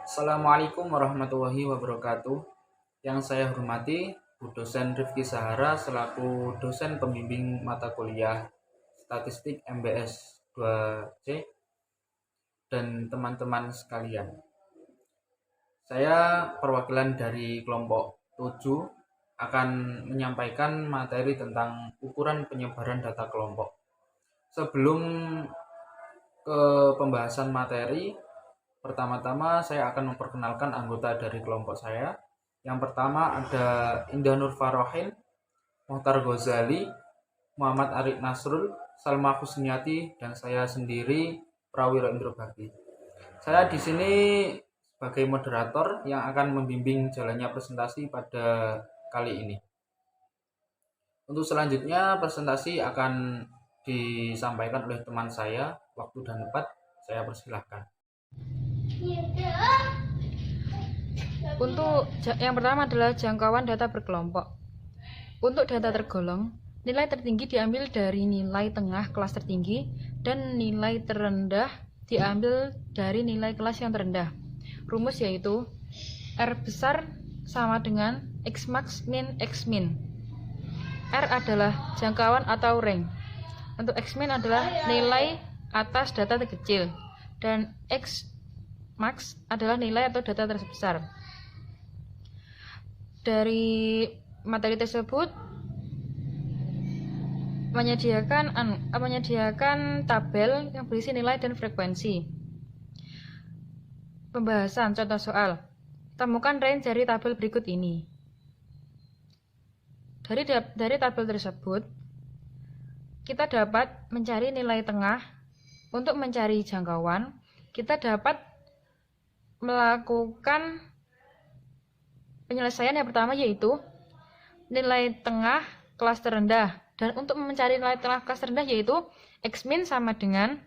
Assalamualaikum warahmatullahi wabarakatuh. Yang saya hormati Bu Dosen Rifki Sahara selaku dosen pembimbing mata kuliah Statistik MBS 2C dan teman-teman sekalian. Saya perwakilan dari kelompok 7 akan menyampaikan materi tentang ukuran penyebaran data kelompok. Sebelum ke pembahasan materi, pertama-tama saya akan memperkenalkan anggota dari kelompok saya. Yang pertama ada Indah Nur Farohin, Mohtar Ghazali, Muhammad Arif Nasrul, Salma Husniati, dan saya sendiri Prawiro Indro Bakti. Saya di sini sebagai moderator yang akan membimbing jalannya presentasi pada kali ini. Untuk selanjutnya presentasi akan disampaikan oleh teman saya. Waktu dan tempat saya persilahkan. Untuk yang pertama adalah jangkauan data berkelompok. Untuk data tergolong, nilai tertinggi diambil dari nilai tengah kelas tertinggi dan nilai terendah diambil dari nilai kelas yang terendah. Rumus yaitu R besar sama dengan X max min X min. R adalah jangkauan atau range. Untuk X min adalah nilai atas data terkecil dan X max adalah nilai atau data terbesar. Dari materi tersebut menyediakan tabel yang berisi nilai dan frekuensi. Pembahasan contoh soal. Temukan range dari tabel berikut ini. Dari tabel tersebut, kita dapat mencari nilai tengah. Untuk mencari jangkauan, kita dapat melakukan penyelesaian yang pertama yaitu nilai tengah kelas terendah. Dan untuk mencari nilai tengah kelas terendah yaitu X min sama dengan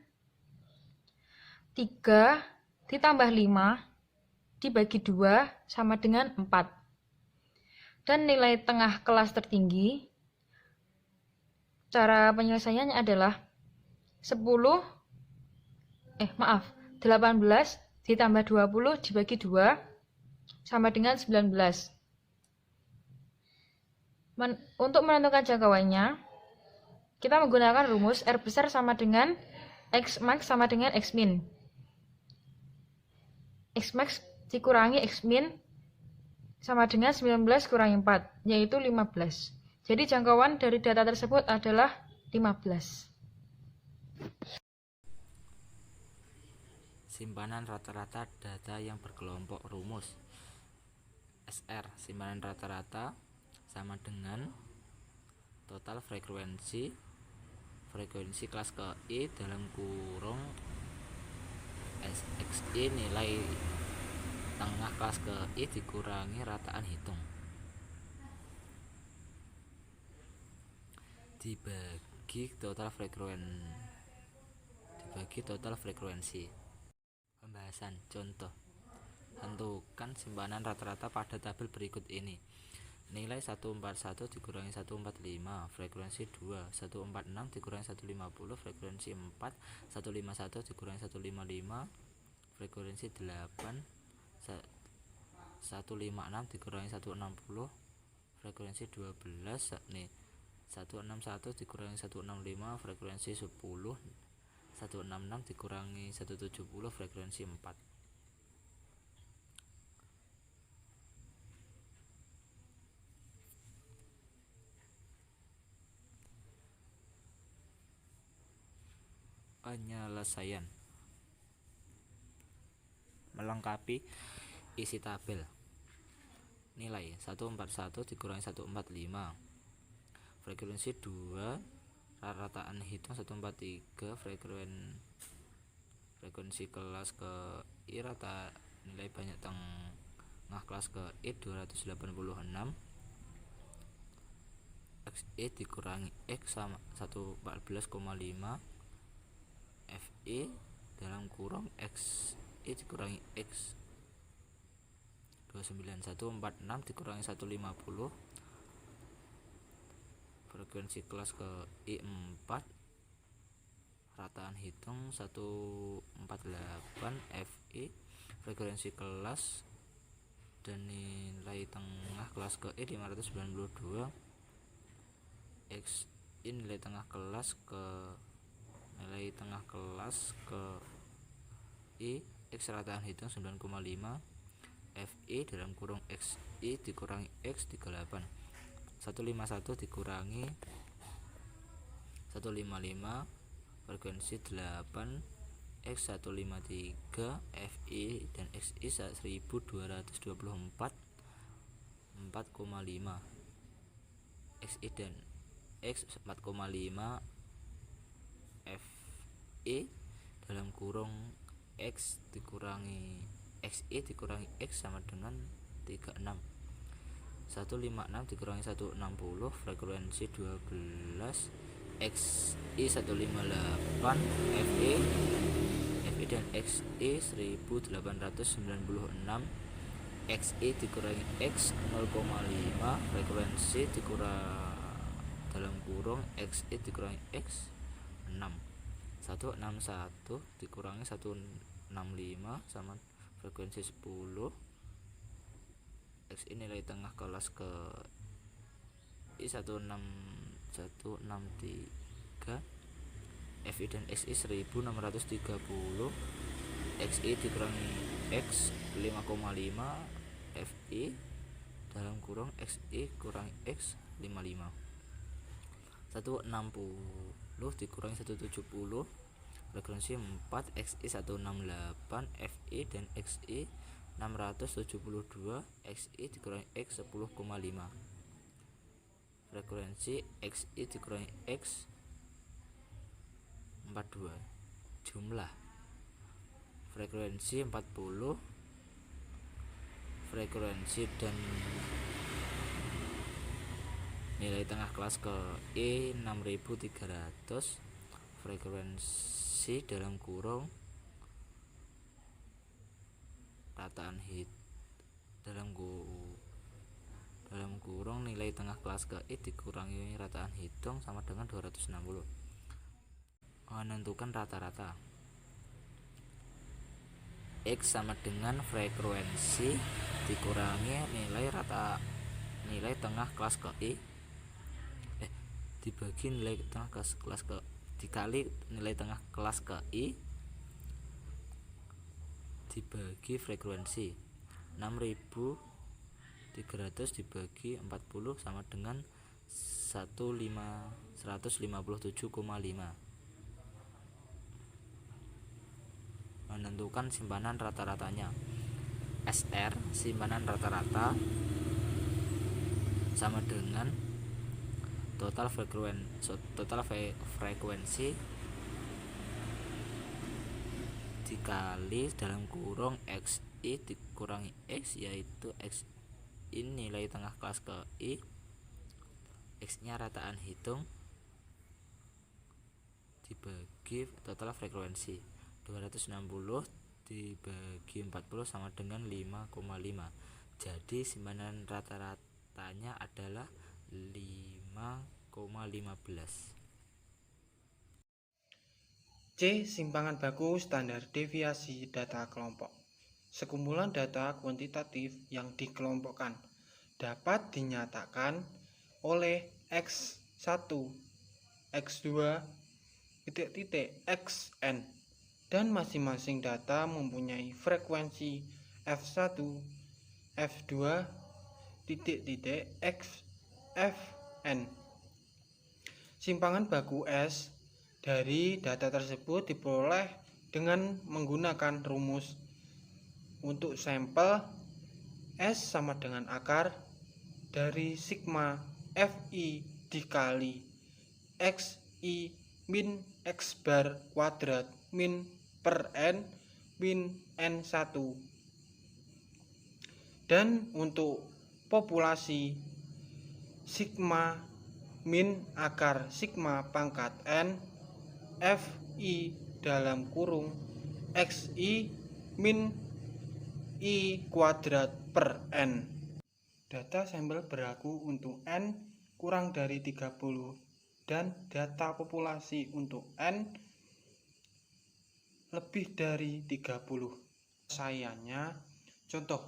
3 ditambah 5 dibagi 2 sama dengan 4. Dan nilai tengah kelas tertinggi, cara penyelesaiannya adalah 18 ditambah 20 dibagi 2 sama dengan 19. Untuk menentukan jangkauannya, kita menggunakan rumus R besar sama dengan X max sama dengan X min. X max dikurangi X min sama dengan 19 kurangi 4, yaitu 15. Jadi jangkauan dari data tersebut adalah 15. Simpanan rata-rata data yang berkelompok. Rumus SR simpanan rata-rata sama dengan total frekuensi kelas ke I dalam kurung SXI nilai tengah kelas ke I dikurangi rataan hitung dibagi total frekuensi. Pembahasan contoh. Tentukan simpanan rata-rata pada tabel berikut ini. Nilai 141 dikurangi 145, frekuensi 2, 146 dikurangi 150, frekuensi 4, 151 dikurangi 155, frekuensi 8, 156 dikurangi 160, frekuensi 12, 161 dikurangi 165, frekuensi 10, 166 dikurangi 170, frekuensi 4. Penyelesaian melengkapi isi tabel. Nilai 141 dikurangi 145, frekuensi 2, rataan hitung 143, frekuensi kelas ke I rata nilai banyak tengah kelas ke I 286, XI dikurangi X sama 114,5, FI dalam kurung XI dikurangi X 29146 dikurangi 150, frekuensi kelas ke I 4, rataan hitung 148, FI frekuensi kelas dan nilai tengah kelas ke I 592, X I nilai tengah kelas ke I, X rataan hitung 9,5, FI dalam kurung XI dikurangi X 38, 151 dikurangi 155, frekuensi 8, X 153, FI dan XI 1224, 4,5, XI dan X 4,5, FI dalam kurung X dikurangi XI dikurangi X sama dengan 36, 156 dikurangi 160, frekuensi 12, XI 158, FI dan XI 1896, XI dikurangi X 0,5, frekuensi dalam kurung XI dikurangi X 6, 161 dikurangi 165 sama frekuensi 10, XI nilai tengah kelas ke I 16163, FI dan XI 1630, XI dikurangi X 5,5, FI dalam kurung XI kurangi X 55, 160 dikurangi 170, frekuensi 4, XI 168, FI dan XI 672, XI dikurangi X 10,5, frekuensi XI dikurangi X 42, jumlah frekuensi 40, frekuensi dan nilai tengah kelas ke I 6300, frekuensi dalam kurung rataan dalam kurung nilai tengah kelas ke I dikurangi rataan hitung sama dengan 260. Menentukan rata-rata. X sama dengan frekuensi dikurangi nilai tengah kelas ke I dibagi nilai tengah kelas ke dikali nilai tengah kelas ke I dibagi frekuensi 6300 dibagi 40 sama dengan 157,5. Menentukan simpanan rata-ratanya. SR simpanan rata-rata sama dengan total frekuensi dikali dalam kurung XI dikurangi X, yaitu XI nilai tengah kelas ke I, X nya rataan hitung dibagi total frekuensi 260 dibagi 40 sama dengan 5,5. Jadi simpanan rata-ratanya adalah 5,15. C. Simpangan baku standar deviasi data kelompok. Sekumpulan data kuantitatif yang dikelompokkan dapat dinyatakan oleh X1, X2, Xn, dan masing-masing data mempunyai frekuensi F1, F2, Fn. Simpangan baku S dari data tersebut diperoleh dengan menggunakan rumus untuk sampel S sama dengan akar dari sigma Fi dikali Xi min X bar kuadrat min per N min N1. Dan untuk populasi sigma min akar sigma pangkat N Fi dalam kurung Xi min I kuadrat per N. Data sampel berlaku untuk N kurang dari 30 dan data populasi untuk N lebih dari 30. Sayanya, contoh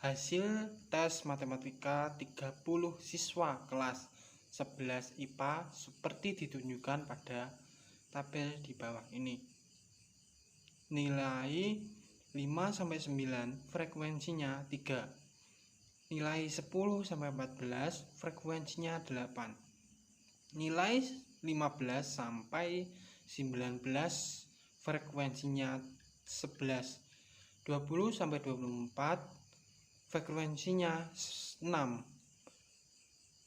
hasil tes matematika 30 siswa kelas 11 IPA seperti ditunjukkan pada tabel di bawah ini. Nilai 5-9 frekuensinya 3. Nilai 10-14 frekuensinya 8. Nilai 15-19 frekuensinya 11. 20-24 frekuensinya 6.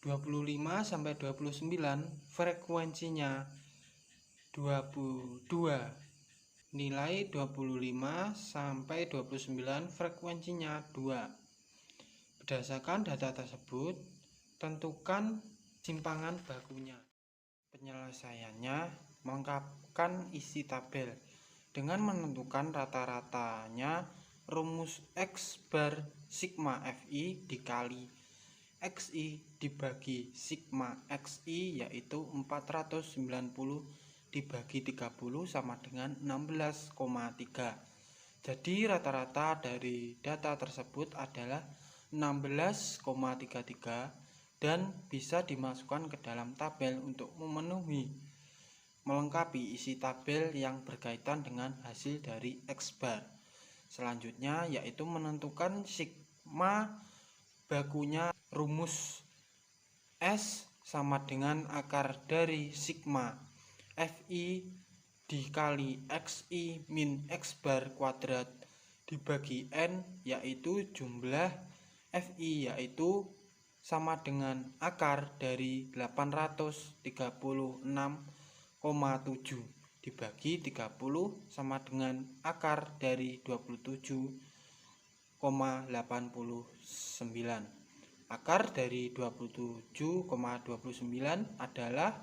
25-29 frekuensinya 22. Nilai 25-29 frekuensinya 2. Berdasarkan data tersebut, tentukan simpangan bakunya. Penyelesaiannya melengkapkan isi tabel dengan menentukan rata-ratanya. Rumus X bar sigma Fi dikali Xi dibagi sigma Xi yaitu 490 dibagi 30 sama dengan 16,3. Jadi rata-rata dari data tersebut adalah 16,33 dan bisa dimasukkan ke dalam tabel untuk melengkapi isi tabel yang berkaitan dengan hasil dari X bar. Selanjutnya yaitu menentukan sigma bakunya. Rumus S sama dengan akar dari sigma Fi dikali Xi min X bar kuadrat dibagi N, yaitu jumlah Fi yaitu sama dengan akar dari 836,7 dibagi 30 sama dengan akar dari 27,89. Akar dari 27,29 adalah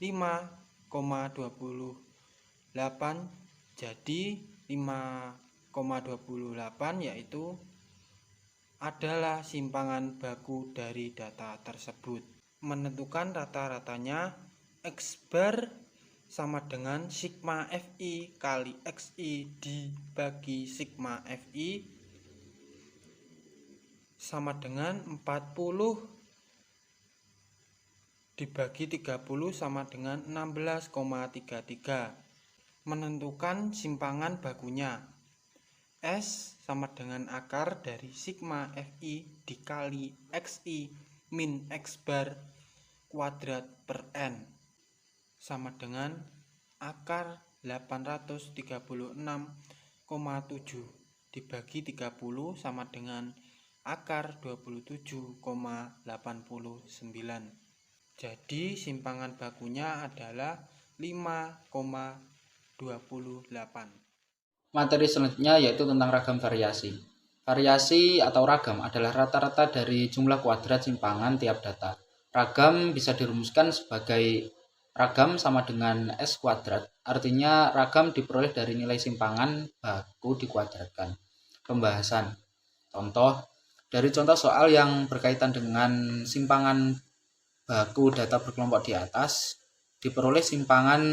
5,28. Jadi 5,28 yaitu adalah simpangan baku dari data tersebut. Menentukan rata-ratanya, X bar sama dengan sigma Fi kali Xi dibagi sigma Fi sama dengan 40 dibagi 30 sama dengan 16,33. Menentukan simpangan bakunya. S sama dengan akar dari sigma Fi dikali Xi min X bar kuadrat per N sama dengan akar 836,7 dibagi 30 sama dengan akar 27,89. Jadi simpangan bakunya adalah 5,28. Materi selanjutnya yaitu tentang ragam variasi. Variasi atau ragam adalah rata-rata dari jumlah kuadrat simpangan tiap data. Ragam bisa dirumuskan sebagai ragam sama dengan S kuadrat, artinya ragam diperoleh dari nilai simpangan baku dikuadratkan. Pembahasan. Contoh, dari contoh soal yang berkaitan dengan simpangan baku data berkelompok di atas, diperoleh simpangan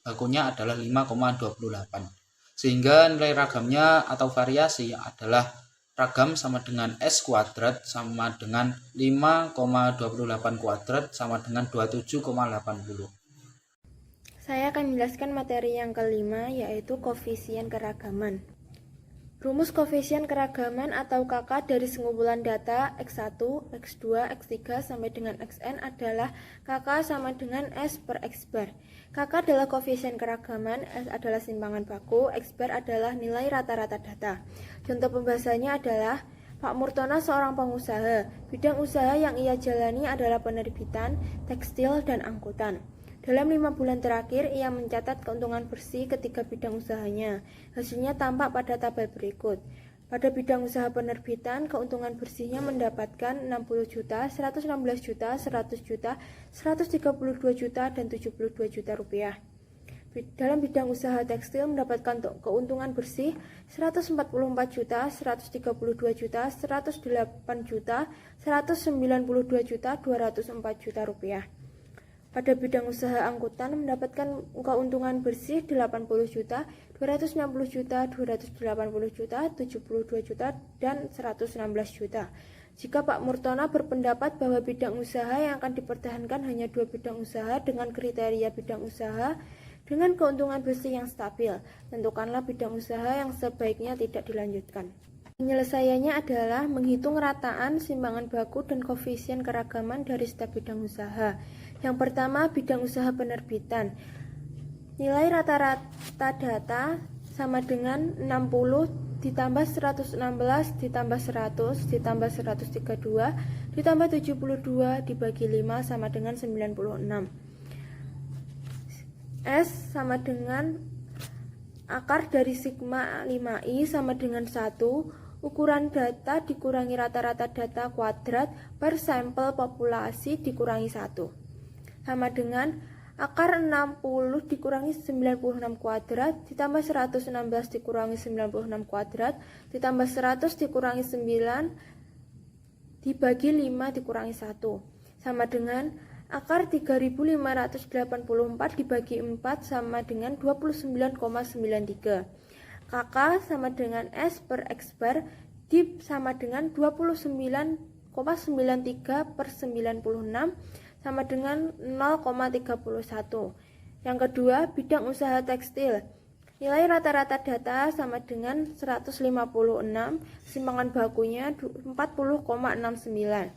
bakunya adalah 5,28. Sehingga nilai ragamnya atau variasi adalah ragam sama dengan S kuadrat sama dengan 5,28 kuadrat sama dengan 27,80. Saya akan menjelaskan materi yang kelima, yaitu koefisien keragaman. Rumus koefisien keragaman atau KK dari sengumpulan data X1, X2, X3 sampai dengan Xn adalah KK sama dengan S per X bar. KK adalah koefisien keragaman, S adalah simpangan baku, X bar adalah nilai rata-rata data. Contoh pembahasannya adalah Pak Murtono seorang pengusaha. Bidang usaha yang ia jalani adalah penerbitan, tekstil, dan angkutan. Dalam 5 bulan terakhir, ia mencatat keuntungan bersih ketiga bidang usahanya. Hasilnya tampak pada tabel berikut. Pada bidang usaha penerbitan, keuntungan bersihnya mendapatkan 60 juta, 116 juta, 100 juta, 132 juta, dan 72 juta rupiah. Dalam bidang usaha tekstil mendapatkan keuntungan bersih 144 juta, 132 juta, 108 juta, 192 juta, 204 juta rupiah. Pada bidang usaha angkutan mendapatkan keuntungan bersih 80 juta, 260 juta, 280 juta, 72 juta, dan 116 juta. Jika Pak Murtono berpendapat bahwa bidang usaha yang akan dipertahankan hanya 2 bidang usaha dengan kriteria bidang usaha dengan keuntungan bersih yang stabil, tentukanlah bidang usaha yang sebaiknya tidak dilanjutkan. Penyelesaiannya adalah menghitung rataan, simbangan baku, dan koefisien keragaman dari setiap bidang usaha. Yang pertama, bidang usaha penerbitan. Nilai rata-rata data sama dengan 60 ditambah 116 ditambah 100 ditambah 132 ditambah 72 dibagi 5 sama dengan 96. S sama dengan akar dari sigma 5i sama dengan 1, ukuran data dikurangi rata-rata data kuadrat per sampel populasi dikurangi 1, sama dengan akar 60 dikurangi 96 kuadrat ditambah 116 dikurangi 96 kuadrat ditambah 100 dikurangi 9 dibagi 5 dikurangi 1, sama dengan akar 3584 dibagi 4 sama dengan 29,93. Kakak sama dengan S per X bar dip sama dengan 29,93 per 96 sama dengan 0,31. Yang kedua, bidang usaha tekstil. Nilai rata-rata data sama dengan 156, simpangan bakunya 40,69.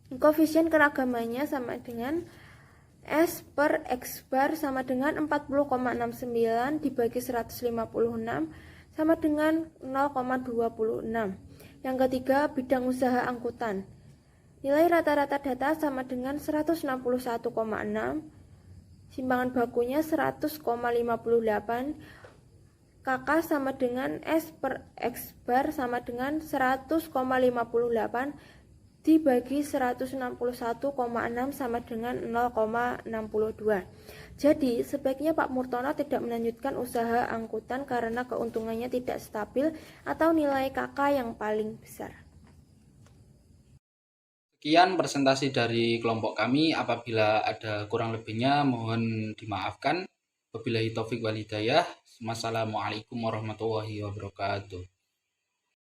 Koefisien keragamannya sama dengan S per X bar sama dengan 40,69 dibagi 156 sama dengan 0,26. Yang ketiga, bidang usaha angkutan. Nilai rata-rata data sama dengan 161,6, simpangan bakunya 100,58, KK sama dengan S per X bar sama dengan 100,58 dibagi 161,6 sama dengan 0,62. Jadi, sebaiknya Pak Murtono tidak melanjutkan usaha angkutan karena keuntungannya tidak stabil atau nilai KK yang paling besar. Sekian presentasi dari kelompok kami. Apabila ada kurang lebihnya mohon dimaafkan. Wabillahi taufik wal hidayah. Wassalamualaikum warahmatullahi wabarakatuh.